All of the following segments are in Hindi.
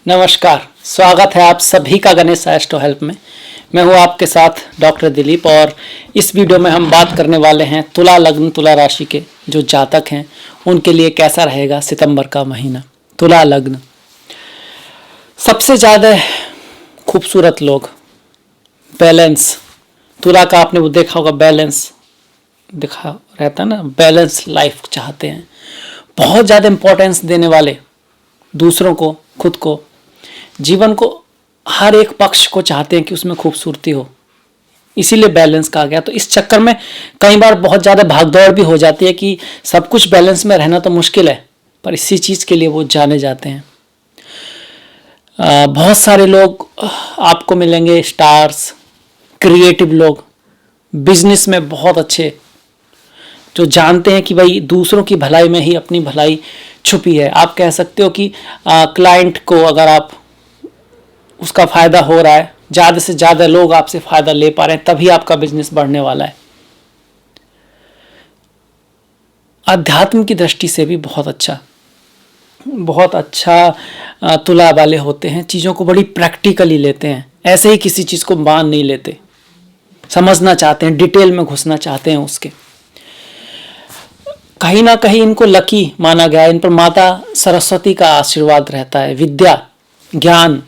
नमस्कार, स्वागत है आप सभी का गणेश एस्ट्रो हेल्प में। मैं हूं आपके साथ डॉक्टर दिलीप और इस वीडियो में हम बात करने वाले हैं तुला लग्न तुला राशि के जो जातक हैं उनके लिए कैसा रहेगा सितंबर का महीना। तुला लग्न सबसे ज़्यादा खूबसूरत लोग, बैलेंस, तुला का आपने वो देखा होगा, बैलेंस दिखा रहता है ना, बैलेंस लाइफ चाहते हैं, बहुत ज़्यादा इम्पोर्टेंस देने वाले, दूसरों को, खुद को, जीवन को, हर एक पक्ष को चाहते हैं कि उसमें खूबसूरती हो, इसीलिए बैलेंस कहा गया। तो इस चक्कर में कई बार बहुत ज़्यादा भागदौड़ भी हो जाती है कि सब कुछ बैलेंस में रहना तो मुश्किल है, पर इसी चीज़ के लिए वो जाने जाते हैं। बहुत सारे लोग आपको मिलेंगे, स्टार्स, क्रिएटिव लोग, बिजनेस में बहुत अच्छे, जो जानते हैं कि भाई दूसरों की भलाई में ही अपनी भलाई छुपी है। आप कह सकते हो कि क्लाइंट को अगर आप उसका फ़ायदा हो रहा है, ज़्यादा से ज़्यादा लोग आपसे फ़ायदा ले पा रहे हैं, तभी आपका बिजनेस बढ़ने वाला है। अध्यात्म की दृष्टि से भी बहुत अच्छा तुला वाले होते हैं, चीज़ों को बड़ी प्रैक्टिकली लेते हैं, ऐसे ही किसी चीज़ को मान नहीं लेते, समझना चाहते हैं, डिटेल में घुसना चाहते हैं उसके। कहीं ना कहीं इनको लकी माना गया है, इन पर माता सरस्वती का आशीर्वाद रहता है। विद्या, ज्ञान,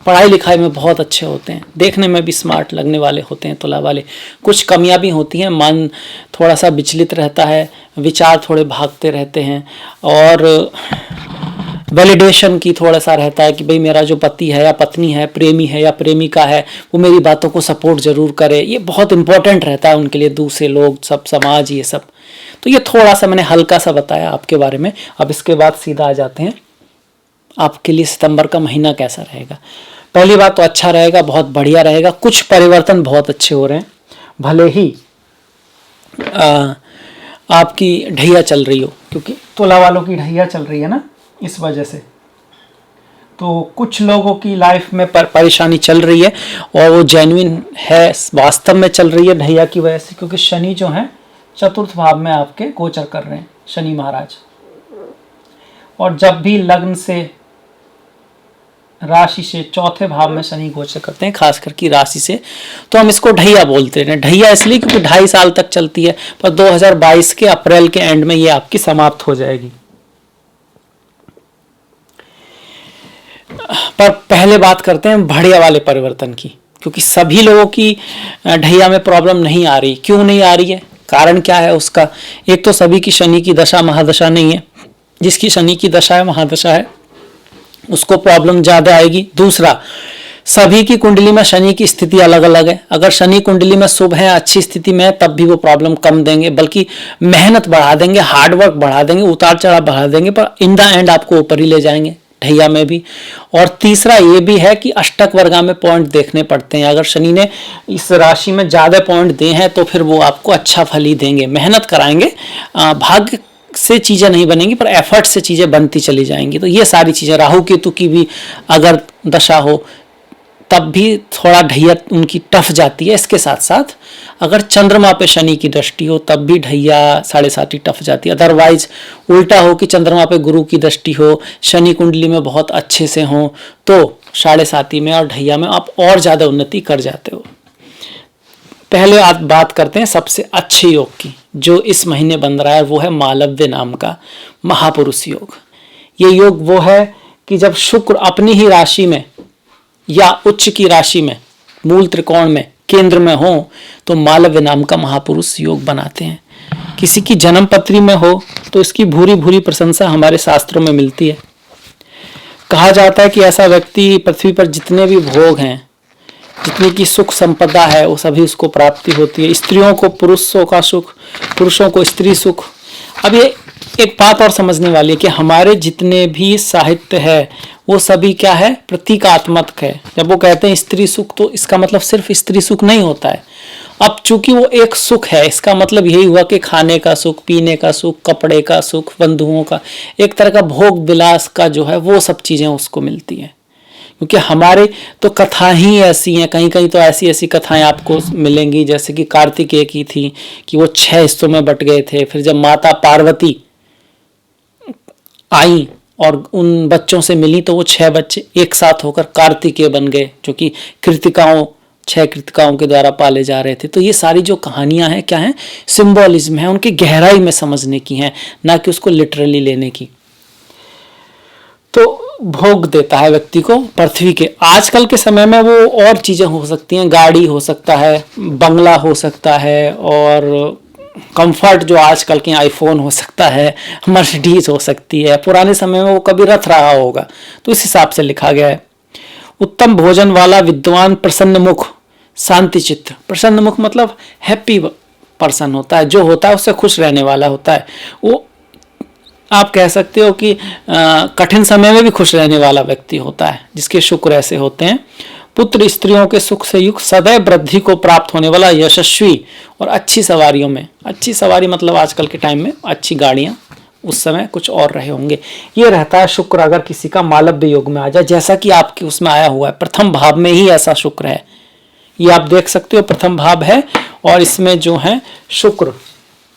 पढ़ाई लिखाई में बहुत अच्छे होते हैं, देखने में भी स्मार्ट लगने वाले होते हैं तुला वाले। कुछ कमियां भी होती हैं, मन थोड़ा सा विचलित रहता है, विचार थोड़े भागते रहते हैं और वैलिडेशन की थोड़ा सा रहता है कि भाई मेरा जो पति है या पत्नी है, प्रेमी है या प्रेमिका है, वो मेरी बातों को सपोर्ट जरूर करे। ये बहुत इंपॉर्टेंट रहता है उनके लिए, दूसरे लोग, सब समाज, ये सब। तो ये थोड़ा सा मैंने हल्का सा बताया आपके बारे में। अब इसके बाद सीधा आ जाते हैं आपके लिए सितंबर का महीना कैसा रहेगा। पहली बात तो अच्छा रहेगा, बहुत बढ़िया रहेगा। कुछ परिवर्तन बहुत अच्छे हो रहे हैं, भले ही आपकी ढैया चल रही हो, क्योंकि तुला वालों की ढैया चल रही है ना, इस वजह से तो कुछ लोगों की लाइफ में परेशानी चल रही है और वो जेन्युइन है, वास्तव में चल रही है ढैया की वजह से, क्योंकि शनि जो है चतुर्थ भाव में आपके गोचर कर रहे हैं, शनि महाराज। और जब भी लग्न से, राशि से चौथे भाव में शनि गोचर करते हैं, खास करके राशि से, तो हम इसको ढैया बोलते हैं। ढैया इसलिए क्योंकि 2.5 साल तक चलती है, पर 2022 के अप्रैल के एंड में ये आपकी समाप्त हो जाएगी। पर पहले बात करते हैं बढ़िया वाले परिवर्तन की, क्योंकि सभी लोगों की ढैया में प्रॉब्लम नहीं आ रही। क्यों नहीं आ रही है, कारण क्या है उसका? एक तो सभी की शनि की दशा महादशा नहीं है, जिसकी शनि की दशा है महादशा है उसको प्रॉब्लम ज़्यादा आएगी। दूसरा, सभी की कुंडली में शनि की स्थिति अलग अलग है। अगर शनि कुंडली में शुभ है, अच्छी स्थिति में है, तब भी वो प्रॉब्लम कम देंगे, बल्कि मेहनत बढ़ा देंगे, हार्डवर्क बढ़ा देंगे, उतार चढ़ाव बढ़ा देंगे, पर इन द एंड आपको ऊपर ही ले जाएंगे ढैया में भी। और तीसरा ये भी है कि अष्टक वर्गा में पॉइंट देखने पड़ते हैं। अगर शनि ने इस राशि में ज़्यादा पॉइंट दिए हैं तो फिर वो आपको अच्छा फल ही देंगे, मेहनत कराएंगे, भाग्य से चीज़ें नहीं बनेंगी, पर एफर्ट से चीज़ें बनती चली जाएंगी। तो ये सारी चीज़ें, राहु केतु की भी अगर दशा हो तब भी थोड़ा ढैया उनकी टफ जाती है। इसके साथ साथ अगर चंद्रमा पे शनि की दृष्टि हो तब भी ढैया 7.5 टफ जाती है। अदरवाइज उल्टा हो कि चंद्रमा पे गुरु की दृष्टि हो, शनि कुंडली में बहुत अच्छे से हो, तो 7.5 में और ढैया में आप और ज़्यादा उन्नति कर जाते हो। पहले आप बात करते हैं सबसे अच्छे योग की, जो इस महीने बन रहा है, वो है मालव्य नाम का महापुरुष योग। ये योग वो है कि जब शुक्र अपनी ही राशि में या उच्च की राशि में, मूल त्रिकोण में, केंद्र में हो, तो मालव्य नाम का महापुरुष योग बनाते हैं। किसी की जन्म पत्री में हो तो इसकी भूरी भूरी प्रशंसा हमारे शास्त्रों में मिलती है। कहा जाता है कि ऐसा व्यक्ति पृथ्वी पर जितने भी भोग हैं, जितनी की सुख संपदा है, वो सभी उसको प्राप्ति होती है। स्त्रियों को पुरुषों का सुख, पुरुषों को स्त्री सुख। अब ये एक बात और समझने वाली है कि हमारे जितने भी साहित्य है वो सभी क्या है, प्रतीकात्मक है। जब वो कहते हैं स्त्री सुख, तो इसका मतलब सिर्फ स्त्री सुख नहीं होता है। अब चूंकि वो एक सुख है, इसका मतलब यही हुआ कि खाने का सुख, पीने का सुख, कपड़े का सुख, बंधुओं का, एक तरह का भोग विलास का जो है, वो सब चीजें उसको मिलती हैं। क्योंकि हमारे तो कथा ही ऐसी हैं, कहीं कहीं तो ऐसी ऐसी कथाएं आपको मिलेंगी, जैसे कि कार्तिकेय की थी कि वो 6 हिस्सों में बट गए थे। फिर जब माता पार्वती आई और उन बच्चों से मिली तो वो 6 बच्चे एक साथ होकर कार्तिकेय बन गए, जो कि कृतिकाओं 6 कृतिकाओं के द्वारा पाले जा रहे थे। तो ये सारी जो कहानियां हैं क्या हैं, सिंबॉलिज्म है, उनकी गहराई में समझने की हैं, ना कि उसको लिटरली लेने की। तो भोग देता है व्यक्ति को पृथ्वी के। आजकल के समय में वो और चीजें हो सकती हैं, गाड़ी हो सकता है, बंगला हो सकता है, और कंफर्ट जो आजकल के आईफोन हो सकता है, मर्सिडीज हो सकती है। पुराने समय में वो कभी रथ रहा होगा, तो इस हिसाब से लिखा गया है। उत्तम भोजन वाला विद्वान प्रसन्न मुख शांति चित्त। प्रसन्न मुख मतलब हैप्पी पर्सन होता है, जो होता है उससे खुश रहने वाला होता है। वो आप कह सकते हो कि कठिन समय में भी खुश रहने वाला व्यक्ति होता है, जिसके शुक्र ऐसे होते हैं। पुत्र स्त्रियों के सुख से युक्त सदैव वृद्धि को प्राप्त होने वाला यशस्वी और अच्छी सवारियों में। अच्छी सवारी मतलब आजकल के टाइम में अच्छी गाड़ियां, उस समय कुछ और रहे होंगे। ये रहता है शुक्र अगर किसी का मालव्य योग में आ जाए, जैसा कि आपके उसमें आया हुआ है, प्रथम भाव में ही ऐसा शुक्र है। ये आप देख सकते हो प्रथम भाव है, और इसमें जो है शुक्र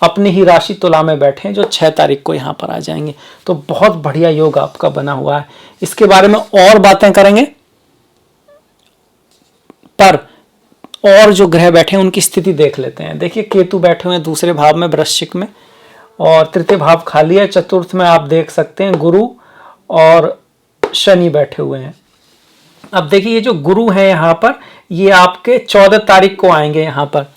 अपनी ही राशि तुला में बैठे हैं, जो 6 तारीख को यहाँ पर आ जाएंगे। तो बहुत बढ़िया योग आपका बना हुआ है। इसके बारे में और बातें करेंगे, पर और जो ग्रह बैठे हैं उनकी स्थिति देख लेते हैं। देखिए केतु बैठे हुए हैं दूसरे भाव में वृश्चिक में, और तृतीय भाव खाली है। चतुर्थ में आप देख सकते हैं गुरु और शनि बैठे हुए हैं। अब देखिए ये जो गुरु है यहाँ पर, ये आपके 14 तारीख को आएंगे यहाँ पर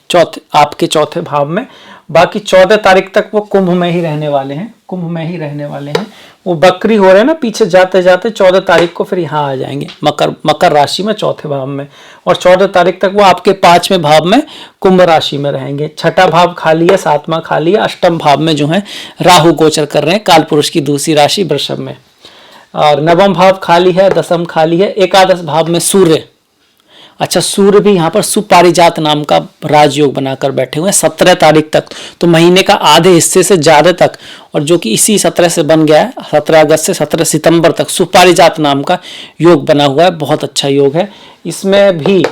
आपके चौथे भाव में। बाकी 14 तारीख तक वो कुंभ में ही रहने वाले हैं, कुंभ में ही रहने वाले हैं। वो बकरी हो रहे हैं ना, पीछे जाते जाते 14 तारीख को फिर यहाँ आ जाएंगे मकर राशि में चौथे भाव में, और 14 तारीख तक वो आपके 5वें भाव में कुंभ राशि में रहेंगे। छठा भाव खाली है, 7वां खाली है। अष्टम भाव में जो है राहु गोचर कर रहे हैं, काल पुरुष की दूसरी राशि वृषभ में, और 9वां भाव खाली है, 10वां खाली है। एकादश भाव में सूर्य, अच्छा सूर्य भी यहाँ पर सुपारिजात नाम का राजयोग बनाकर बैठे हुए हैं 17 तारीख तक, तो महीने का आधे हिस्से से ज्यादा तक, और जो कि इसी 17 से बन गया है, 17 अगस्त से 17 सितंबर तक सुपारिजात नाम का योग बना हुआ है। बहुत अच्छा योग है। इसमें भी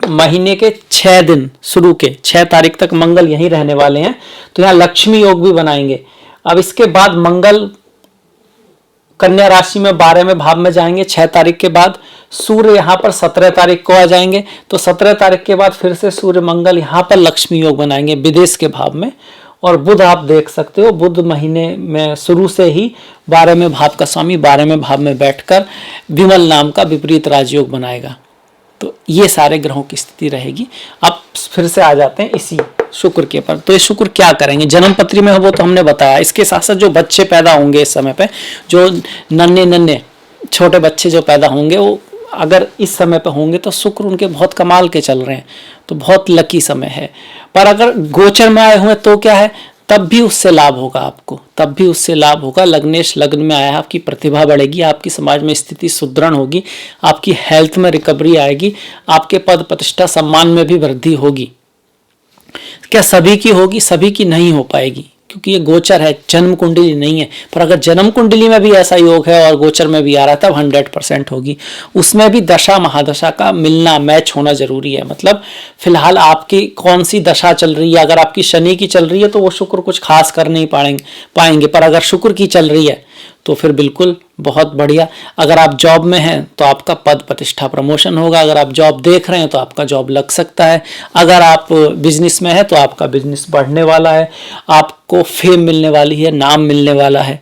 महीने के 6 दिन शुरू के 6 तारीख तक मंगल यहीं रहने वाले हैं, तो यहाँ लक्ष्मी योग भी बनाएंगे। अब इसके बाद मंगल कन्या राशि में 12वें भाव में जाएंगे 6 तारीख के बाद। सूर्य यहाँ पर 17 तारीख को आ जाएंगे, तो 17 तारीख के बाद फिर से सूर्य मंगल यहाँ पर लक्ष्मी योग बनाएंगे विदेश के भाव में। और बुध आप देख सकते हो, बुध महीने में शुरू से ही 12वें भाव का स्वामी 12वें भाव में बैठकर विमल नाम का विपरीत राजयोग बनाएगा। तो ये सारे ग्रहों की स्थिति रहेगी। अब फिर से आ जाते हैं इसी शुक्र के पर। तो ये शुक्र क्या करेंगे जन्म पत्री में, वो तो हमने बताया। इसके साथ साथ जो बच्चे पैदा होंगे इस समय पे, जो नन्हे छोटे बच्चे जो पैदा होंगे, वो अगर इस समय पे होंगे तो शुक्र उनके बहुत कमाल के चल रहे हैं, तो बहुत लकी समय है। पर अगर गोचर में आए हुए तो क्या है, तब भी उससे लाभ होगा आपको, तब भी उससे लाभ होगा। लग्नेश लग्न में आया है, आपकी प्रतिभा बढ़ेगी, आपकी समाज में स्थिति सुदृढ़ होगी, आपकी हेल्थ में रिकवरी आएगी, आपके पद प्रतिष्ठा सम्मान में भी वृद्धि होगी। क्या सभी की होगी? सभी की नहीं हो पाएगी, क्योंकि ये गोचर है, जन्म कुंडली नहीं है। पर अगर जन्म कुंडली में भी ऐसा योग है और गोचर में भी आ रहा है, तब 100% होगी। उसमें भी दशा महादशा का मिलना, मैच होना जरूरी है। मतलब फिलहाल आपकी कौन सी दशा चल रही है, अगर आपकी शनि की चल रही है तो वो शुक्र कुछ खास कर नहीं पाएंगे, पर अगर शुक्र की चल रही है तो फिर बिल्कुल बहुत बढ़िया। अगर आप जॉब में हैं तो आपका पद प्रतिष्ठा प्रमोशन होगा, अगर आप जॉब देख रहे हैं तो आपका जॉब लग सकता है, अगर आप बिजनेस में हैं तो आपका बिजनेस बढ़ने वाला है, आपको फेम मिलने वाली है, नाम मिलने वाला है।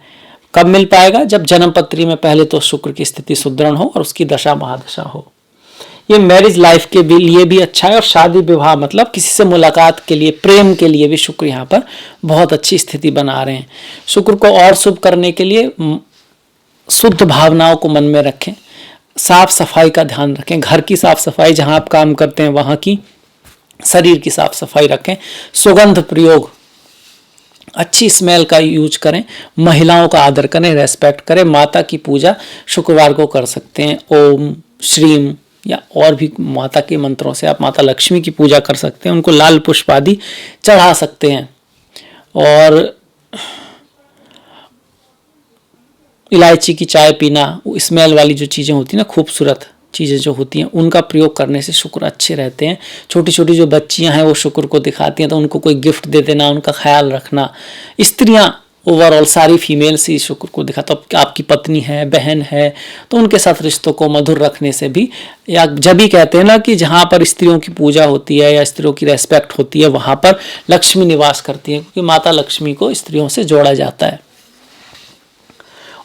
कब मिल पाएगा? जब जन्म पत्री में पहले तो शुक्र की स्थिति सुदृढ़ हो और उसकी दशा महादशा हो। ये मैरिज लाइफ के लिए भी अच्छा है, और शादी विवाह मतलब किसी से मुलाकात के लिए, प्रेम के लिए भी शुक्र यहाँ पर बहुत अच्छी स्थिति बना रहे हैं। शुक्र को और शुभ करने के लिए शुद्ध भावनाओं को मन में रखें, साफ सफाई का ध्यान रखें, घर की साफ सफाई, जहाँ आप काम करते हैं वहाँ की, शरीर की साफ सफाई रखें, सुगंध प्रयोग, अच्छी स्मेल का यूज करें, महिलाओं का आदर करें, रेस्पेक्ट करें, माता की पूजा शुक्रवार को कर सकते हैं, ओम श्रीम या और भी माता के मंत्रों से आप माता लक्ष्मी की पूजा कर सकते हैं, उनको लाल पुष्प आदि चढ़ा सकते हैं। और इलायची की चाय पीना, स्मेल वाली जो चीज़ें होती हैं ना, खूबसूरत चीज़ें जो होती हैं, उनका प्रयोग करने से शुक्र अच्छे रहते हैं। छोटी छोटी जो बच्चियां हैं वो शुक्र को दिखाती हैं, तो उनको कोई गिफ्ट दे देना, उनका ख्याल रखना। स्त्रियां ओवरऑल सारी फीमेल्स ही शुक्र को दिखाता है। तो आपकी पत्नी है, बहन है, तो उनके साथ रिश्तों को मधुर रखने से भी, या जब भी कहते हैं ना कि जहाँ पर स्त्रियों की पूजा होती है या स्त्रियों की रेस्पेक्ट होती है वहाँ पर लक्ष्मी निवास करती है, क्योंकि माता लक्ष्मी को स्त्रियों से जोड़ा जाता है।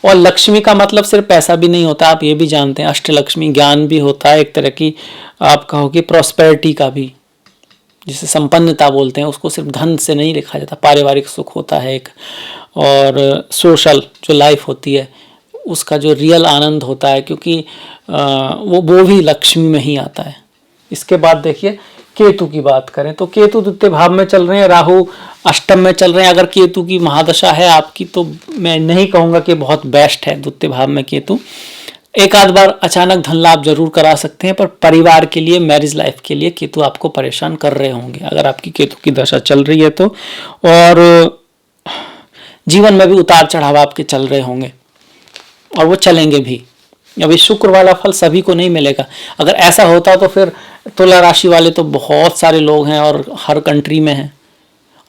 और लक्ष्मी का मतलब सिर्फ पैसा भी नहीं होता, आप ये भी जानते हैं, अष्टलक्ष्मी ज्ञान भी होता है, एक तरह की आप कहो कि प्रॉस्पेरिटी का भी, जिसे संपन्नता बोलते हैं, उसको सिर्फ धन से नहीं लिखा जाता, पारिवारिक सुख होता है एक, और सोशल जो लाइफ होती है उसका जो रियल आनंद होता है, क्योंकि वो भी लक्ष्मी में ही आता है। इसके बाद देखिए केतु की बात करें तो केतु द्वितीय भाव में चल रहे हैं, राहु अष्टम में चल रहे हैं। अगर केतु की महादशा है आपकी तो मैं नहीं कहूँगा कि बहुत बेस्ट है द्वितीय भाव में केतु। एक आध बार अचानक धन लाभ जरूर करा सकते हैं, पर परिवार के लिए, मैरिज लाइफ के लिए केतु आपको परेशान कर रहे होंगे अगर आपकी केतु की दशा चल रही है तो। और जीवन में भी उतार चढ़ाव आपके चल रहे होंगे और वो चलेंगे भी। अभी शुक्र वाला फल सभी को नहीं मिलेगा। अगर ऐसा होता तो फिर तुला राशि वाले तो बहुत सारे लोग हैं और हर कंट्री में हैं,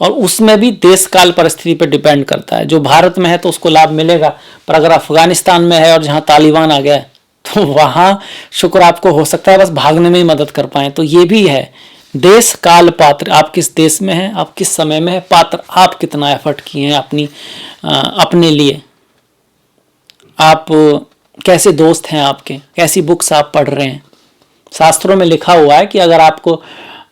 और उसमें भी देश काल परिस्थिति पर डिपेंड करता है। जो भारत में है तो उसको लाभ मिलेगा, पर अगर अफगानिस्तान में है और जहाँ तालिबान आ गया है तो वहाँ शुक्र आपको हो सकता है बस भागने में ही मदद कर पाए। तो ये भी है, देश काल पात्र, आप किस देश में हैं, आप किस समय में है, पात्र आप कितना एफर्ट किए हैं अपने लिए, आप कैसे दोस्त हैं आपके, कैसी बुक्स आप पढ़ रहे हैं। शास्त्रों में लिखा हुआ है कि अगर आपको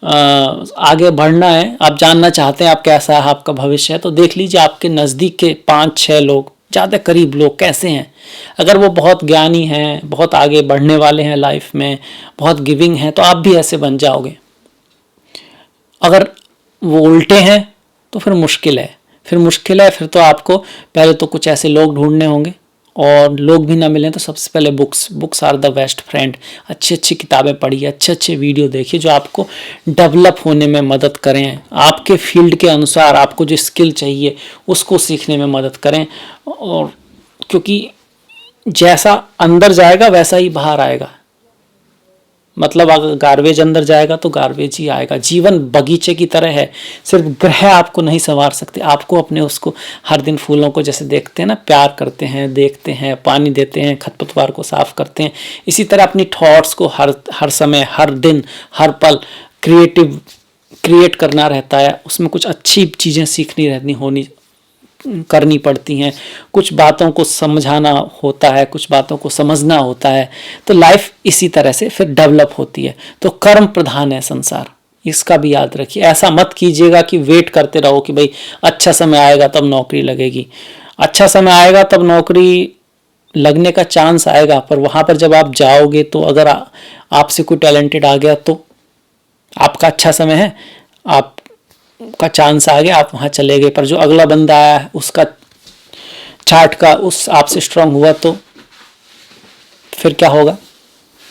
आगे बढ़ना है, आप जानना चाहते हैं आप कैसा है, आपका भविष्य है, तो देख लीजिए आपके नज़दीक के 5-6 लोग, ज़्यादा करीब लोग कैसे हैं। अगर वो बहुत ज्ञानी हैं, बहुत आगे बढ़ने वाले हैं लाइफ में, बहुत गिविंग हैं, तो आप भी ऐसे बन जाओगे। अगर वो उल्टे हैं तो फिर मुश्किल है, फिर तो आपको पहले तो कुछ ऐसे लोग ढूंढने होंगे, और लोग भी ना मिलें तो सबसे पहले books are the best friend. अच्छी अच्छी किताबें पढ़िए, अच्छे वीडियो देखिए जो आपको डेवलप होने में मदद करें, आपके फील्ड के अनुसार आपको जो स्किल चाहिए उसको सीखने में मदद करें। और क्योंकि जैसा अंदर जाएगा वैसा ही बाहर आएगा, मतलब अगर गार्बेज अंदर जाएगा तो गार्बेज ही आएगा। जीवन बगीचे की तरह है, सिर्फ ग्रह आपको नहीं संवार सकते, आपको अपने उसको हर दिन फूलों को जैसे देखते हैं ना, प्यार करते हैं, देखते हैं, पानी देते हैं, खरपतवार को साफ करते हैं, इसी तरह अपनी थॉट्स को हर समय, हर दिन, हर पल क्रिएट करना रहता है। उसमें कुछ अच्छी चीज़ें सीखनी करनी पड़ती हैं, कुछ बातों को समझाना होता है, कुछ बातों को समझना होता है, तो लाइफ इसी तरह से फिर डेवलप होती है। तो कर्म प्रधान है संसार, इसका भी याद रखिए। ऐसा मत कीजिएगा कि वेट करते रहो कि भाई अच्छा समय आएगा तब नौकरी लगेगी। अच्छा समय आएगा तब नौकरी लगने का चांस आएगा, पर वहाँ पर जब आप जाओगे तो अगर आपसे कोई टैलेंटेड आ गया तो आपका अच्छा समय है, आपका चांस आ गया, आप वहाँ चले गए। पर जो अगला बंदा आया है उसका चार्ट का उस आपसे स्ट्रांग हुआ तो फिर क्या होगा,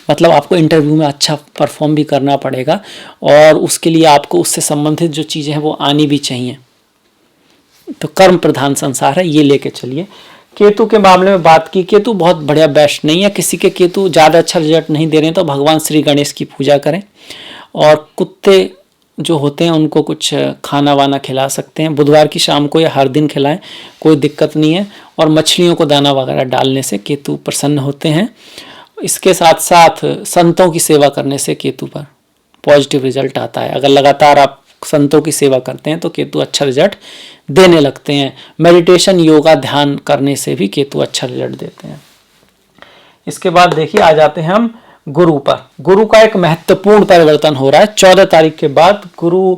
मतलब आपको इंटरव्यू में अच्छा परफॉर्म भी करना पड़ेगा, और उसके लिए आपको उससे संबंधित जो चीज़ें हैं वो आनी भी चाहिए। तो कर्म प्रधान संसार है, ये लेके चलिए। केतु के मामले में बात की, केतु बहुत बढ़िया बेस्ट नहीं है। किसी के केतु ज़्यादा अच्छा रिजल्ट नहीं दे रहे हैं तो भगवान श्री गणेश की पूजा करें, और कुत्ते जो होते हैं उनको कुछ खाना वाना खिला सकते हैं, बुधवार की शाम को या हर दिन खिलाएं, कोई दिक्कत नहीं है। और मछलियों को दाना वगैरह डालने से केतु प्रसन्न होते हैं। इसके साथ साथ संतों की सेवा करने से केतु पर पॉजिटिव रिजल्ट आता है। अगर लगातार आप संतों की सेवा करते हैं तो केतु अच्छा रिजल्ट देने लगते हैं। मेडिटेशन, योगा, ध्यान करने से भी केतु अच्छा रिजल्ट देते हैं। इसके बाद देखिए आ जाते हैं हम गुरु पर। गुरु का एक महत्वपूर्ण परिवर्तन हो रहा है 14 तारीख के बाद। गुरु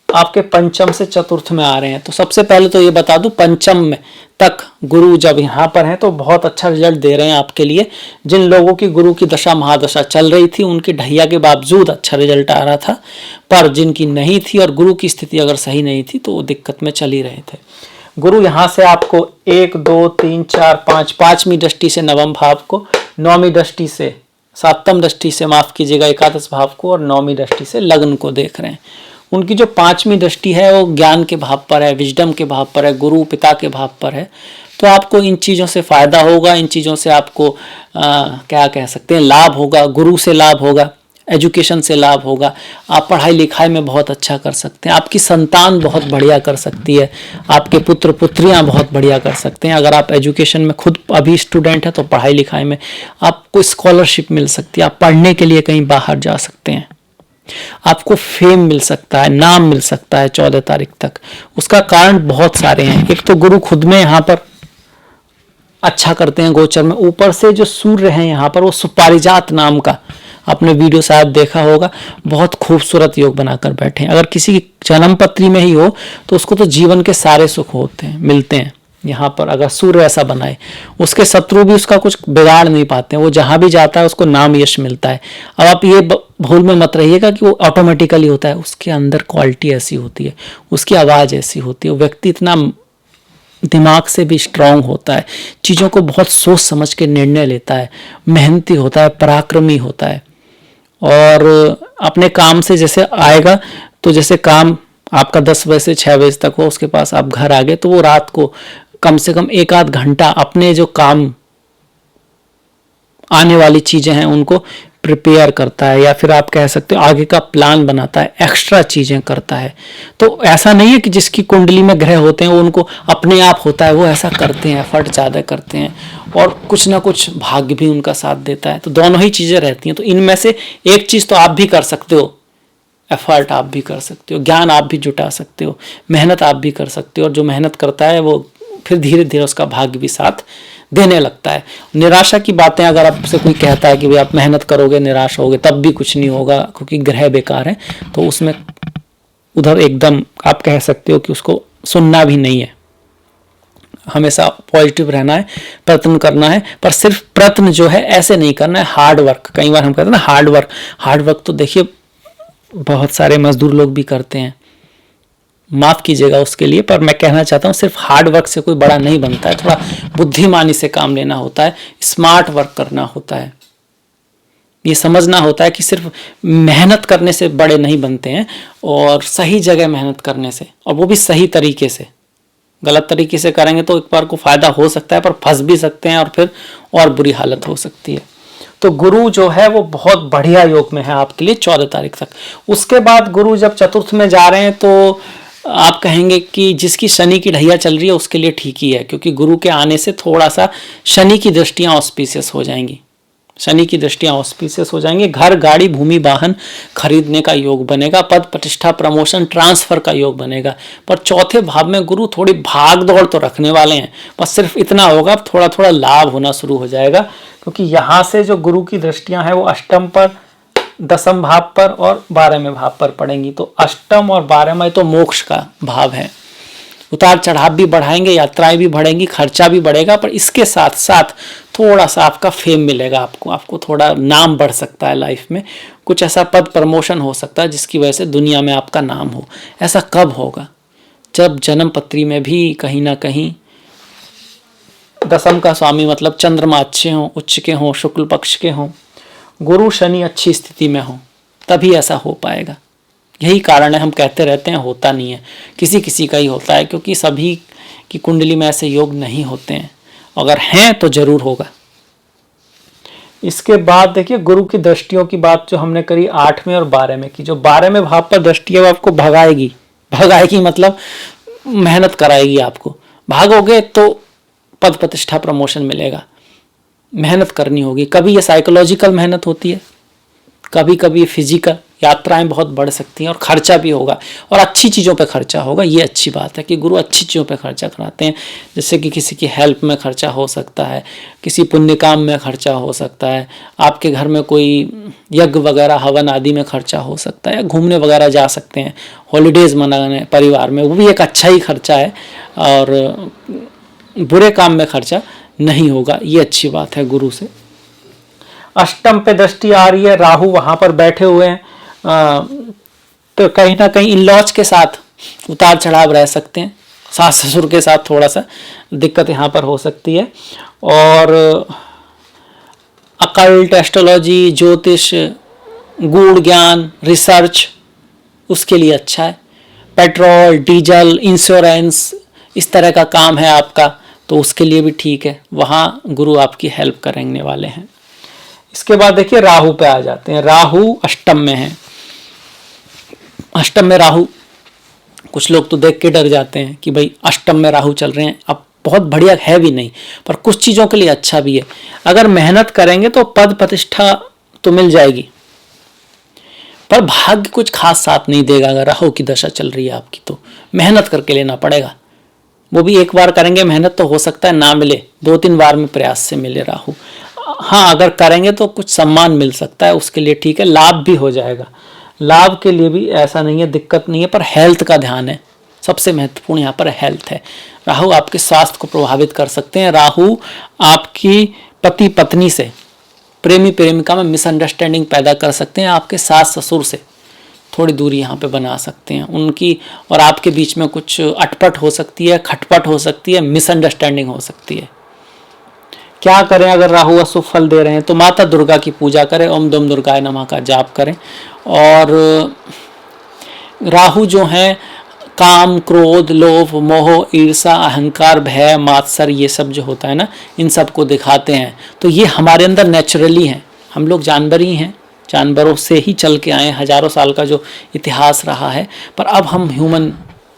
आपके पंचम से चतुर्थ में आ रहे हैं। तो सबसे पहले तो ये बता दूं, पंचम में तक गुरु जब यहाँ पर हैं तो बहुत अच्छा रिजल्ट दे रहे हैं आपके लिए। जिन लोगों की गुरु की दशा महादशा चल रही थी उनकी ढैया के बावजूद अच्छा रिजल्ट आ रहा था, पर जिनकी नहीं थी और गुरु की स्थिति अगर सही नहीं थी तो वो दिक्कत में चल ही रहे थे। गुरु यहाँ से आपको 1, 2, 3, 4, 5 पांचवीं दृष्टि से नवम भाव को, नौवीं दृष्टि से, सातम दृष्टि से माफ कीजिएगा एकादश भाव को, और नौवीं दृष्टि से लग्न को देख रहे हैं। उनकी जो पांचवी दृष्टि है वो ज्ञान के भाव पर है, विजडम के भाव पर है, गुरु पिता के भाव पर है। तो आपको इन चीज़ों से फायदा होगा, इन चीज़ों से आपको क्या कह सकते हैं, लाभ होगा, गुरु से लाभ होगा। एजुकेशन से लाभ होगा, आप पढ़ाई लिखाई में बहुत अच्छा कर सकते हैं, आपकी संतान बहुत बढ़िया कर सकती है, आपके पुत्र पुत्रियां बहुत बढ़िया कर सकते हैं। अगर आप एजुकेशन में खुद अभी स्टूडेंट हैं तो पढ़ाई लिखाई में आपको स्कॉलरशिप मिल सकती है, आप पढ़ने के लिए कहीं बाहर जा सकते हैं, आपको फेम मिल सकता है, नाम मिल सकता है 14 तारीख तक। उसका कारण बहुत सारे हैं। एक तो गुरु खुद में यहाँ पर अच्छा करते हैं गोचर में, ऊपर से जो सूर्य है यहाँ पर वो सुपारिजात नाम का, आपने वीडियो शायद देखा होगा, बहुत खूबसूरत योग बनाकर बैठे हैं। अगर किसी की जन्म पत्री में ही हो तो उसको तो जीवन के सारे सुख होते हैं, मिलते हैं। यहाँ पर अगर सूर्य ऐसा बनाए, उसके शत्रु भी उसका कुछ बिगाड़ नहीं पाते हैं, वो जहां भी जाता है उसको नाम यश मिलता है। अब आप ये भूल में मत रहिएगा कि वो ऑटोमेटिकली होता है, उसके अंदर क्वालिटी ऐसी होती है, उसकी आवाज़ ऐसी होती है, व्यक्ति इतना दिमाग से भी स्ट्रांग होता है, चीज़ों को बहुत सोच समझ के निर्णय लेता है, मेहनती होता है, पराक्रमी होता है। और अपने काम से जैसे आएगा, तो जैसे काम आपका 10 बजे से 6 बजे तक हो, उसके पास आप घर आ गए तो वो रात को कम से कम 1 आध घंटा अपने जो काम आने वाली चीज़ें हैं उनको प्रिपेयर करता है, या फिर आप कह सकते हो आगे का प्लान बनाता है, एक्स्ट्रा चीज़ें करता है। तो ऐसा नहीं है कि जिसकी कुंडली में ग्रह होते हैं वो उनको अपने आप होता है, वो ऐसा करते हैं, एफर्ट ज़्यादा करते हैं, और कुछ ना कुछ भाग्य भी उनका साथ देता है। तो दोनों ही चीज़ें रहती हैं। तो इनमें से एक चीज़ तो आप भी कर सकते हो, एफर्ट आप भी कर सकते हो, ज्ञान आप भी जुटा सकते हो, मेहनत आप भी कर सकते हो, और जो मेहनत करता है वो फिर धीरे धीरे उसका भाग्य भी साथ देने लगता है। निराशा की बातें अगर आपसे कोई कहता है कि भाई आप मेहनत करोगे निराश होगे, तब भी कुछ नहीं होगा क्योंकि ग्रह बेकार है, तो उसमें उधर एकदम आप कह सकते हो कि उसको सुनना भी नहीं है। हमेशा पॉजिटिव रहना है, प्रयत्न करना है, पर सिर्फ प्रयत्न जो है ऐसे नहीं करना है, हार्ड वर्क। कई बार हम कहते हैं ना हार्ड वर्क तो देखिए बहुत सारे मजदूर लोग भी करते हैं, माफ़ कीजिएगा उसके लिए, पर मैं कहना चाहता हूँ सिर्फ हार्ड वर्क से कोई बड़ा नहीं बनता है, थोड़ा बुद्धिमानी से काम लेना होता है, स्मार्ट वर्क करना होता है, ये समझना होता है कि सिर्फ मेहनत करने से बड़े नहीं बनते हैं, और सही जगह मेहनत करने से, और वो भी सही तरीके से। गलत तरीके से करेंगे तो एक बार को फ़ायदा हो सकता है, पर फंस भी सकते हैं और फिर और बुरी हालत हो सकती है। तो गुरु जो है वो बहुत बढ़िया योग में है आपके लिए 14 तारीख तक। उसके बाद गुरु जब चतुर्थ में जा रहे हैं तो आप कहेंगे कि जिसकी शनि की ढैया चल रही है उसके लिए ठीक ही है, क्योंकि गुरु के आने से थोड़ा सा शनि की दृष्टियां ऑस्पिशियस हो जाएंगी, शनि की दृष्टियां ऑस्पिशियस हो जाएंगी। घर गाड़ी भूमि वाहन खरीदने का योग बनेगा, पद प्रतिष्ठा प्रमोशन ट्रांसफर का योग बनेगा। पर चौथे भाव में गुरु थोड़ी भाग दौड़ तो रखने वाले हैं, बस सिर्फ इतना होगा, थोड़ा थोड़ा लाभ होना शुरू हो जाएगा, क्योंकि यहाँ से जो गुरु की दृष्टियां हैं वो अष्टम पर, 10वें भाव पर और 12वें भाव पर पड़ेंगी। तो अष्टम और 12वां तो मोक्ष का भाव है, उतार चढ़ाव भी बढ़ाएंगे, यात्राएं भी बढ़ेंगी, खर्चा भी बढ़ेगा, पर इसके साथ साथ थोड़ा सा आपका फेम मिलेगा, आपको थोड़ा नाम बढ़ सकता है लाइफ में, कुछ ऐसा पद प्रमोशन हो सकता है जिसकी वजह से दुनिया में आपका नाम हो। ऐसा कब होगा? जब जन्म पत्री में भी कहीं ना कहीं 10वीं का स्वामी मतलब चंद्रमा अच्छे हों, उच्च के हों, शुक्ल पक्ष के हों, गुरु शनि अच्छी स्थिति में हो, तभी ऐसा हो पाएगा। यही कारण है हम कहते रहते हैं होता नहीं है, किसी किसी का ही होता है, क्योंकि सभी की कुंडली में ऐसे योग नहीं होते हैं, अगर हैं तो जरूर होगा। इसके बाद देखिए गुरु की दृष्टियों की बात जो हमने करी 8वें और 12वें की, जो 12वें भाव पर दृष्टि है वो आपको भगाएगी मतलब मेहनत कराएगी आपको। भागोगे तो पद प्रतिष्ठा प्रमोशन मिलेगा, मेहनत करनी होगी। कभी ये साइकोलॉजिकल मेहनत होती है, कभी कभी फिजिकल, यात्राएं बहुत बढ़ सकती हैं और खर्चा भी होगा, और अच्छी चीज़ों पे खर्चा होगा। ये अच्छी बात है कि गुरु अच्छी चीज़ों पे खर्चा कराते हैं, जैसे कि किसी की हेल्प में खर्चा हो सकता है, किसी पुण्य काम में खर्चा हो सकता है, आपके घर में कोई यज्ञ वगैरह हवन आदि में खर्चा हो सकता है, घूमने वगैरह जा सकते हैं, हॉलीडेज़ मनाने परिवार में, वो भी एक अच्छा ही खर्चा है, और बुरे काम में खर्चा नहीं होगा। ये अच्छी बात है गुरु से। अष्टम पे दृष्टि आ रही है, राहु वहां पर बैठे हुए हैं, तो कहीं ना कहीं इन लॉज के साथ उतार चढ़ाव रह सकते हैं, सास ससुर के साथ थोड़ा सा दिक्कत यहाँ पर हो सकती है। और अकल्ट, एस्ट्रोलॉजी, ज्योतिष, गूढ़ ज्ञान, रिसर्च, उसके लिए अच्छा है। पेट्रोल, डीजल, इंश्योरेंस, इस तरह का काम है आपका, तो उसके लिए भी ठीक है, वहाँ गुरु आपकी हेल्प करने वाले हैं। इसके बाद देखिए राहु पे आ जाते हैं। राहु अष्टम में है। अष्टम में राहु, कुछ लोग तो देख के डर जाते हैं कि भाई अष्टम में राहु चल रहे हैं। अब बहुत बढ़िया है भी नहीं, पर कुछ चीज़ों के लिए अच्छा भी है। अगर मेहनत करेंगे तो पद प्रतिष्ठा तो मिल जाएगी, पर भाग्य कुछ खास साथ नहीं देगा। अगर राहु की दशा चल रही है आपकी तो मेहनत करके लेना पड़ेगा। वो भी एक बार करेंगे मेहनत तो हो सकता है ना मिले, 2-3 बार में प्रयास से मिले राहु। हाँ, अगर करेंगे तो कुछ सम्मान मिल सकता है, उसके लिए ठीक है, लाभ भी हो जाएगा। लाभ के लिए भी ऐसा नहीं है, दिक्कत नहीं है, पर हेल्थ का ध्यान है। सबसे महत्वपूर्ण यहाँ पर हेल्थ है। राहु आपके स्वास्थ्य को प्रभावित कर सकते हैं। राहु आपकी पति पत्नी से, प्रेमी प्रेमिका में मिसअंडरस्टैंडिंग पैदा कर सकते हैं। आपके सास ससुर से थोड़ी दूरी यहाँ पे बना सकते हैं। उनकी और आपके बीच में कुछ अटपट हो सकती है, खटपट हो सकती है, मिसअंडरस्टैंडिंग हो सकती है। क्या करें अगर राहु अशुभ फल दे रहे हैं? तो माता दुर्गा की पूजा करें, ओम दुम दुर्गाय नमः का जाप करें। और राहु जो है काम, क्रोध, लोभ, मोह, ईर्षा, अहंकार, भय, मात्सर, ये सब जो होता है ना, इन सब को दिखाते हैं। तो ये हमारे अंदर नेचुरली है, हम लोग जानवर ही हैं, जानवरों से ही चल के आए, हजारों साल का जो इतिहास रहा है। पर अब हम ह्यूमन,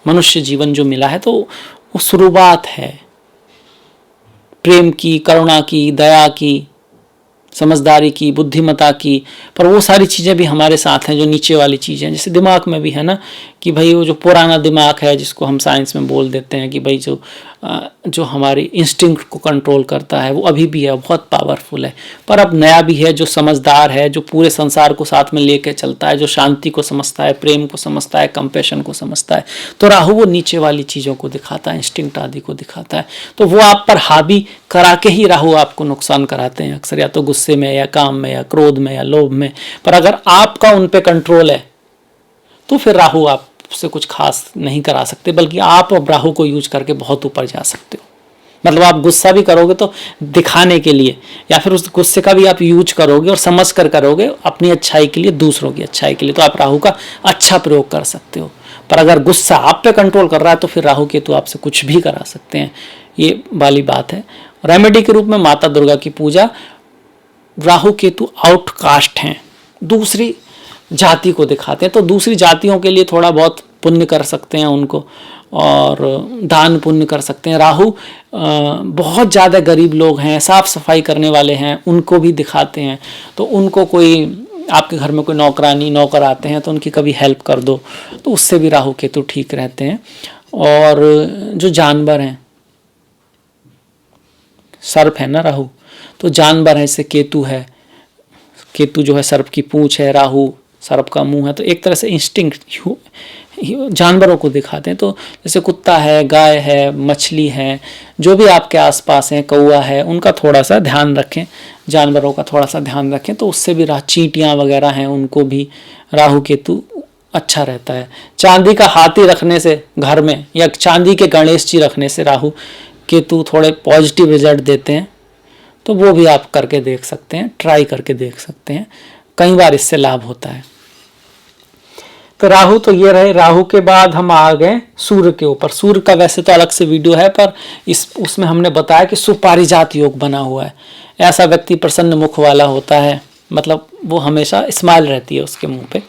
मनुष्य जीवन जो मिला है, तो वो शुरुआत है प्रेम की, करुणा की, दया की, समझदारी की, बुद्धिमत्ता की। पर वो सारी चीज़ें भी हमारे साथ हैं जो नीचे वाली चीज़ें हैं। जैसे दिमाग में भी है ना, कि भाई वो जो पुराना दिमाग है, जिसको हम साइंस में बोल देते हैं कि भाई जो हमारी इंस्टिंक्ट को कंट्रोल करता है, वो अभी भी है, बहुत पावरफुल है। पर अब नया भी है जो समझदार है, जो पूरे संसार को साथ में लेके चलता है, जो शांति को समझता है, प्रेम को समझता है, कंपैशन को समझता है। तो राहु वो नीचे वाली चीज़ों को दिखाता है, इंस्टिंक्ट आदि को दिखाता है। तो वो आप पर हावी करा के ही राहु आपको नुकसान कराते हैं अक्सर, या तो गुस्से में, या काम में, या क्रोध में, या लोभ में। पर अगर आपका उन पे कंट्रोल है तो फिर राहु आपसे कुछ खास नहीं करा सकते, बल्कि आप अब राहु को यूज करके बहुत ऊपर जा सकते हो। मतलब आप गुस्सा भी करोगे तो दिखाने के लिए, या फिर उस गुस्से का भी आप यूज करोगे और समझ कर करोगे अपनी अच्छाई के लिए, दूसरों की अच्छाई के लिए, तो आप राहु का अच्छा प्रयोग कर सकते हो। पर अगर गुस्सा आप पे कंट्रोल कर रहा है तो फिर राहु केतु आपसे कुछ भी करा सकते हैं, ये वाली बात है। रेमेडी के रूप में माता दुर्गा की पूजा। राहु केतु आउटकास्ट हैं, दूसरी जाति को दिखाते हैं, तो दूसरी जातियों के लिए थोड़ा बहुत पुण्य कर सकते हैं उनको, और दान पुण्य कर सकते हैं। राहु बहुत ज़्यादा गरीब लोग हैं, साफ सफाई करने वाले हैं, उनको भी दिखाते हैं। तो उनको कोई, आपके घर में कोई नौकरानी नौकर आते हैं तो उनकी कभी हेल्प कर दो, तो उससे भी राहु केतु ठीक रहते हैं। और जो जानवर हैं, सर्प है ना राहु, तो जानवर है, जैसे केतु है, केतु जो है सर्प की पूंछ है, राहु सर्प का मुंह है। तो एक तरह से इंस्टिंक्ट जानवरों को दिखाते हैं। तो जैसे कुत्ता है, गाय है, मछली है, जो भी आपके आसपास हैं, कौवा है, उनका थोड़ा सा ध्यान रखें, जानवरों का थोड़ा सा ध्यान रखें, तो उससे भी चींटियाँ वगैरह हैं, उनको भी राहु केतु अच्छा रहता है। चांदी का हाथी रखने से घर में, या चांदी के गणेश जी रखने से राहु केतु थोड़े पॉजिटिव रिजल्ट देते हैं। तो वो भी आप करके देख सकते हैं, ट्राई करके देख सकते हैं, कई बार इससे लाभ होता है। तो राहु तो ये रहे। राहु के बाद हम आ गए सूर्य के ऊपर। सूर्य का वैसे तो अलग से वीडियो है, पर उसमें हमने बताया कि सुपारिजात योग बना हुआ है। ऐसा व्यक्ति प्रसन्न मुख वाला होता है, मतलब वो हमेशा स्माइल रहती है उसके मुंह पे,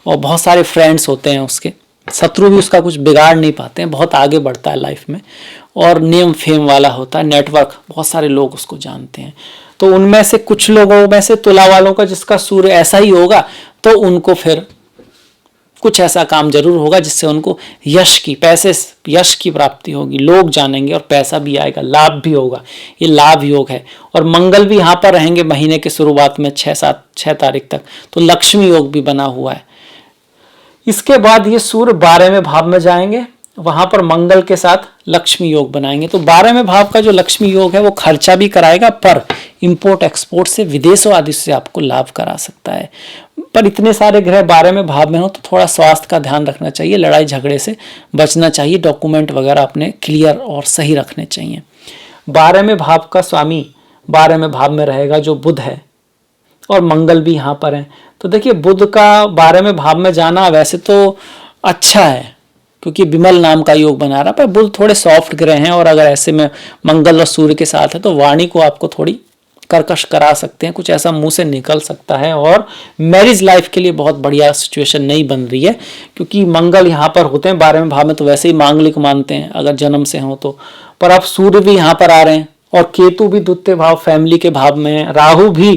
और बहुत सारे फ्रेंड्स होते हैं उसके, शत्रु भी उसका कुछ बिगाड़ नहीं पाते हैं, बहुत आगे बढ़ता है लाइफ में, और नेम फेम वाला होता है, नेटवर्क, बहुत सारे लोग उसको जानते हैं। तो उनमें से कुछ लोगों में से तुला वालों का जिसका सूर्य ऐसा ही होगा, तो उनको फिर कुछ ऐसा काम जरूर होगा जिससे उनको यश की प्राप्ति होगी, लोग जानेंगे और पैसा भी आएगा, लाभ भी होगा। ये लाभ योग है। और मंगल भी यहाँ पर रहेंगे महीने के शुरुआत में 6 तारीख तक, तो लक्ष्मी योग भी बना हुआ है। इसके बाद ये सूर्य 12वें भाव में जाएंगे, वहां पर मंगल के साथ लक्ष्मी योग बनाएंगे। तो 12वें भाव का जो लक्ष्मी योग है वो खर्चा भी कराएगा, पर इंपोर्ट एक्सपोर्ट से, विदेशों आदि से आपको लाभ करा सकता है। पर इतने सारे ग्रह 12वें भाव में हो तो थोड़ा स्वास्थ्य का ध्यान रखना चाहिए, लड़ाई झगड़े से बचना चाहिए, डॉक्यूमेंट वगैरह अपने क्लियर और सही रखने चाहिए। 12वें भाव का स्वामी 12वें भाव में रहेगा जो बुध है, और मंगल भी यहाँ पर है। तो देखिए बुध का 12वें भाव में जाना वैसे तो अच्छा है, क्योंकि विमल नाम का योग बना रहा, पर बुध थोड़े सॉफ्ट ग्रह हैं, और अगर ऐसे में मंगल और सूर्य के साथ है तो वाणी को आपको थोड़ी कर्कश करा सकते हैं, कुछ ऐसा मुंह से निकल सकता है। और मैरिज लाइफ के लिए बहुत बढ़िया सिचुएशन नहीं बन रही है, क्योंकि मंगल यहाँ पर होते हैं 12वें भाव में, तो वैसे ही मांगलिक मानते हैं अगर जन्म से हो तो। पर अब सूर्य भी यहाँ पर आ रहे हैं और केतु भी द्वितीय भाव फैमिली के भाव में है, राहु भी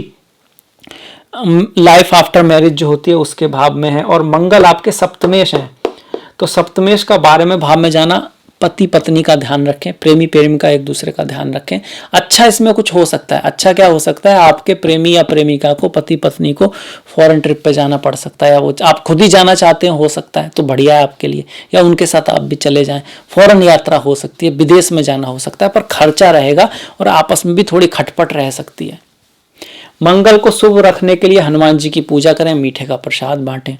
लाइफ आफ्टर मैरिज जो होती है उसके भाव में है, और मंगल आपके सप्तमेश है। तो सप्तमेश का 12वें भाव में जाना, पति पत्नी का ध्यान रखें, प्रेमी प्रेमिका एक दूसरे का ध्यान रखें। अच्छा इसमें कुछ हो सकता है, अच्छा क्या हो सकता है, आपके प्रेमी या प्रेमिका को, पति पत्नी को फॉरेन ट्रिप पे जाना पड़ सकता है, या वो आप खुद ही जाना चाहते हैं, हो सकता है, तो बढ़िया है आपके लिए, या उनके साथ आप भी चले जाएं। फॉरेन यात्रा हो सकती है, विदेश में जाना हो सकता है, पर खर्चा रहेगा और आपस में भी थोड़ी खटपट रह सकती है। मंगल को शुभ रखने के लिए हनुमान जी की पूजा करें, मीठे का प्रसाद बांटें,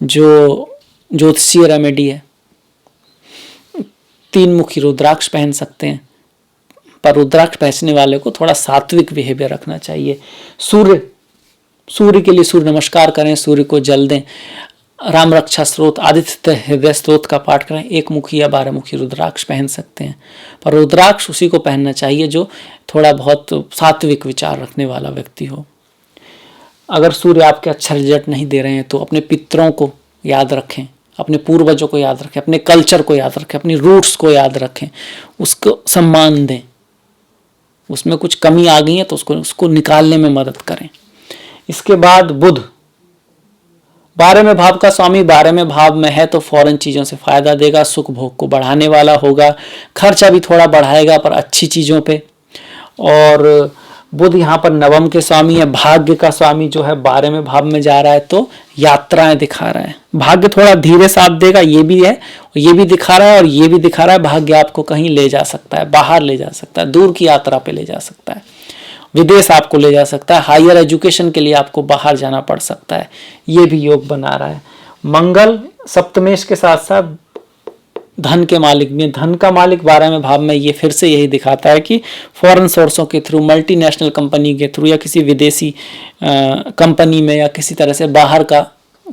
जो ज्योतिषीय रेमेडी है। 3 मुखी रुद्राक्ष पहन सकते हैं, पर रुद्राक्ष पहनने वाले को थोड़ा सात्विक बिहेवियर रखना चाहिए। सूर्य के लिए सूर्य नमस्कार करें, सूर्य को जल दें, राम रक्षा स्रोत, आदित्य हृदय स्रोत का पाठ करें। 1 मुखी या 12 मुखी रुद्राक्ष पहन सकते हैं, पर रुद्राक्ष उसी को पहनना चाहिए जो थोड़ा बहुत सात्विक विचार रखने वाला व्यक्ति हो। अगर सूर्य आपके अच्छा रिजल्ट नहीं दे रहे हैं तो अपने पितरों को याद रखें, अपने पूर्वजों को याद रखें, अपने कल्चर को याद रखें, अपनी रूट्स को याद रखें, उसको सम्मान दें। उसमें कुछ कमी आ गई है तो उसको निकालने में मदद करें। इसके बाद बुध 12वें भाव का स्वामी 12वें भाव में है, तो फॉरेन चीज़ों से फायदा देगा, सुख भोग को बढ़ाने वाला होगा, खर्चा भी थोड़ा बढ़ाएगा पर अच्छी चीज़ों पे। और बुध यहाँ पर नवम के स्वामी है, भाग्य का स्वामी जो है 12वें भाव में जा रहा है, तो यात्राएं दिखा रहा है। भाग्य थोड़ा धीरे साथ देगा, ये भी है, ये भी दिखा रहा है और ये भी दिखा रहा है। भाग्य आपको कहीं ले जा सकता है, बाहर ले जा सकता है, दूर की यात्रा पे ले जा सकता है, विदेश आपको ले जा सकता है, हायर एजुकेशन के लिए आपको बाहर जाना पड़ सकता है, ये भी योग बना रहा है। मंगल सप्तमेश के साथ साथ धन के मालिक भी, धन का मालिक 12वें भाव में, ये फिर से यही दिखाता है कि फॉरेन सोर्सों के थ्रू, मल्टीनेशनल कंपनी के थ्रू, या किसी विदेशी कंपनी में, या किसी तरह से बाहर का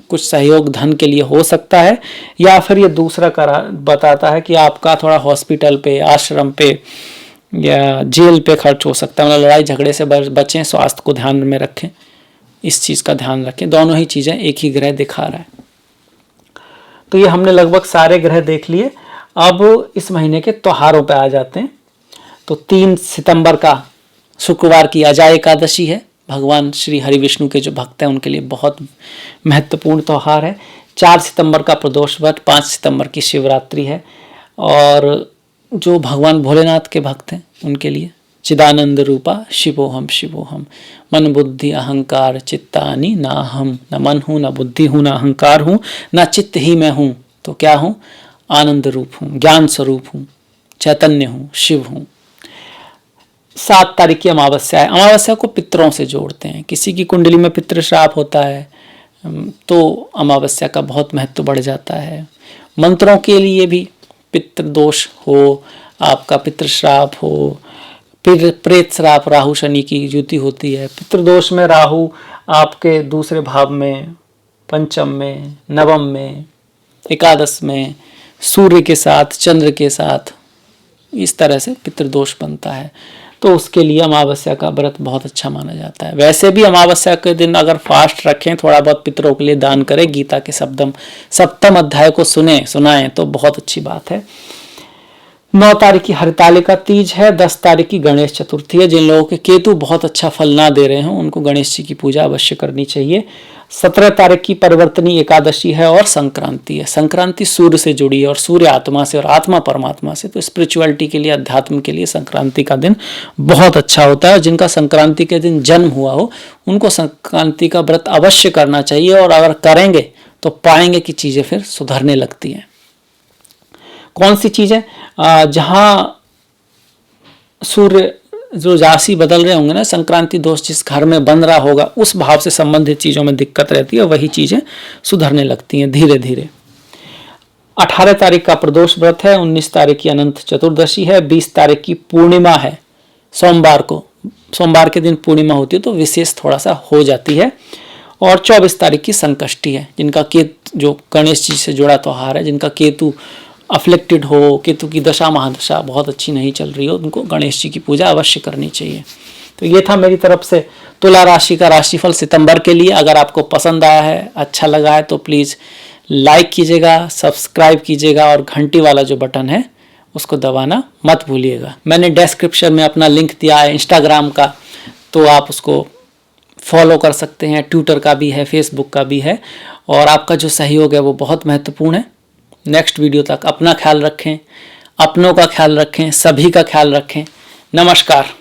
कुछ सहयोग धन के लिए हो सकता है। या फिर ये दूसरा बताता है कि आपका थोड़ा हॉस्पिटल पे, आश्रम पे या जेल पे खर्च हो सकता है। मतलब लड़ाई झगड़े से बचें, स्वास्थ्य को ध्यान में रखें, इस चीज़ का ध्यान रखें। दोनों ही चीज़ें एक ही ग्रह दिखा रहा है। तो ये हमने लगभग सारे ग्रह देख लिए। अब इस महीने के त्योहारों पे आ जाते हैं। तो 3 सितंबर का शुक्रवार की अजा एकादशी है। भगवान श्री हरि विष्णु के जो भक्त हैं उनके लिए बहुत महत्वपूर्ण त्यौहार है। 4 सितंबर का प्रदोष व्रत, 5 सितंबर की शिवरात्रि है। और जो भगवान भोलेनाथ के भक्त हैं उनके लिए चिदानंद रूपा शिवोहम शिवोहम, मन बुद्धि अहंकार चित्तानि ना हम, न मन हूँ, न बुद्धि हूँ, न अहंकार हूँ, न चित्त ही मैं हूँ, तो क्या हूँ, आनंद रूप हूँ, ज्ञान स्वरूप हूँ, चैतन्य हूँ, शिव हूँ। 7 तारीख की अमावस्या है। अमावस्या को पितरों से जोड़ते हैं। किसी की कुंडली में पितृ श्राप होता है तो अमावस्या का बहुत महत्व बढ़ जाता है। मंत्रों के लिए भी पितृ दोष हो, आपका पितृ श्राप हो, फिर प्रेत श्राप, राहु शनि की युति होती है। पितृदोष में राहु आपके दूसरे भाव में, पंचम में, नवम में, एकादश में, सूर्य के साथ, चंद्र के साथ, इस तरह से पितृदोष बनता है। तो उसके लिए अमावस्या का व्रत बहुत अच्छा माना जाता है। वैसे भी अमावस्या के दिन अगर फास्ट रखें, थोड़ा बहुत पितरों के लिए दान करें, गीता के सप्तम अध्याय को सुनाएं तो बहुत अच्छी बात है। 9 तारीख की हरितालिका तीज है। 10 तारीख की गणेश चतुर्थी है। जिन लोगों के केतु बहुत अच्छा फल ना दे रहे हों उनको गणेश जी की पूजा अवश्य करनी चाहिए। 17 तारीख की परिवर्तनी एकादशी है और संक्रांति है। संक्रांति सूर्य से जुड़ी है और सूर्य आत्मा से और आत्मा परमात्मा से, तो स्पिरिचुअलिटी के लिए, अध्यात्म के लिए संक्रांति का दिन बहुत अच्छा होता है। जिनका संक्रांति के दिन जन्म हुआ हो उनको संक्रांति का व्रत अवश्य करना चाहिए, और अगर करेंगे तो पाएंगे कि चीज़ें फिर सुधरने लगती हैं। कौन सी चीज़ें? जहाँ सूर्य जो राशि बदल रहे होंगे ना, संक्रांति दोष जिस घर में बन रहा होगा उस भाव से संबंधित चीज़ों में दिक्कत रहती है, वही चीज़ें सुधरने लगती हैं धीरे धीरे। 18 तारीख का प्रदोष व्रत है। 19 तारीख की अनंत चतुर्दशी है। 20 तारीख की पूर्णिमा है, सोमवार को। सोमवार के दिन पूर्णिमा होती है तो विशेष थोड़ा सा हो जाती है। और 24 तारीख की संकष्टी है। जिनका जो गणेश जी से जुड़ा त्यौहार है, जिनका केतु अफ्लेक्टेड हो, केतु की दशा महादशा बहुत अच्छी नहीं चल रही हो, उनको गणेश जी की पूजा अवश्य करनी चाहिए। तो ये था मेरी तरफ से तुला राशि का राशिफल सितंबर के लिए। अगर आपको पसंद आया है, अच्छा लगा है तो प्लीज़ लाइक कीजिएगा, सब्सक्राइब कीजिएगा और घंटी वाला जो बटन है उसको दबाना मत भूलिएगा। मैंने डिस्क्रिप्शन में अपना लिंक दिया है इंस्टाग्राम का, तो आप उसको फॉलो कर सकते हैं। ट्विटर का भी है, फेसबुक का भी है, और आपका जो सहयोग है वो बहुत महत्वपूर्ण है। नेक्स्ट वीडियो तक अपना ख्याल रखें, अपनों का ख्याल रखें, सभी का ख्याल रखें। नमस्कार।